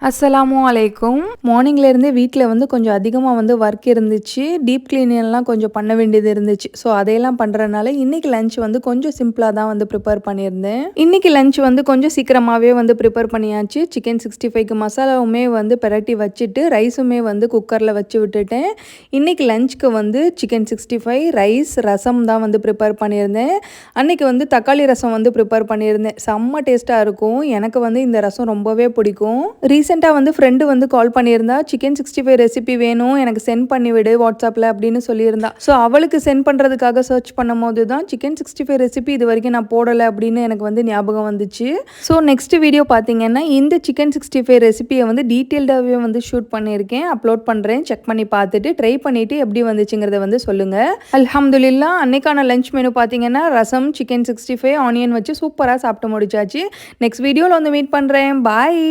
அஸ்ஸலாமு அலைக்கும். மார்னிங்லேருந்தே வீட்டில் வந்து கொஞ்சம் அதிகமாக வந்து ஒர்க் இருந்துச்சு. டீப் கிளீனிங்லாம் கொஞ்சம் பண்ண வேண்டியது இருந்துச்சு. ஸோ அதையெல்லாம் பண்ணுறதுனால இன்றைக்கி லஞ்ச் வந்து கொஞ்சம் சிம்பிளாக தான் வந்து ப்ரிப்பேர் பண்ணியிருந்தேன். இன்றைக்கி லஞ்ச் வந்து கொஞ்சம் சீக்கிரமாகவே வந்து ப்ரிப்பேர் பண்ணியாச்சு. சிக்கன் 65க்கு மசாலாவுமே வந்து பிரட்டி வச்சுட்டு ரைஸுமே வந்து குக்கரில் வச்சு விட்டுட்டேன். இன்றைக்கி லஞ்சுக்கு வந்து சிக்கன் 65 ரைஸ் ரசம் தான் வந்து ப்ரிப்பேர் பண்ணியிருந்தேன். அன்றைக்கி வந்து தக்காளி ரசம் வந்து ப்ரிப்பேர் பண்ணியிருந்தேன். செம்ம டேஸ்ட்டாக இருக்கும். எனக்கு வந்து இந்த ரசம் ரொம்பவே பிடிக்கும். ரீசெண்டாக வந்து ஃப்ரெண்டு வந்து கால் பண்ணியிருந்தா, சிக்கன் 65 ரெசிபி வேணும், எனக்கு சென்ட் பண்ணிவிடு வாட்ஸ்அப்பில் அப்படின்னு சொல்லியிருந்தா. ஸோ அவளுக்கு சென்ட் பண்ணுறதுக்காக சர்ச் பண்ணும்போது தான் சிக்கன் 65 ரெசிபி இது வரைக்கும் நான் போடலை அப்படின்னு எனக்கு வந்து ஞாபகம் வந்துச்சு. ஸோ நெக்ஸ்ட் வீடியோ பார்த்தீங்கன்னா இந்த சிக்கன் 65 ரெசிபியை வந்து டீட்டெயில்டாகவே வந்து ஷூட் பண்ணியிருக்கேன், அப்லோட் பண்ணுறேன். செக் பண்ணி பார்த்துட்டு ட்ரை பண்ணிவிட்டு எப்படி வந்துச்சுங்கிறத வந்து சொல்லுங்கள். அல்ஹம்துலில்லாஹ் அன்னைக்கான லஞ்ச் மெனு பார்த்தீங்கன்னா ரசம், சிக்கன் 65, ஆனியன் வச்சு சூப்பராக சாப்பிட்டு முடிச்சாச்சு. நெக்ஸ்ட் வீடியோவில் வந்து மீட் பண்ணுறேன். பாய்.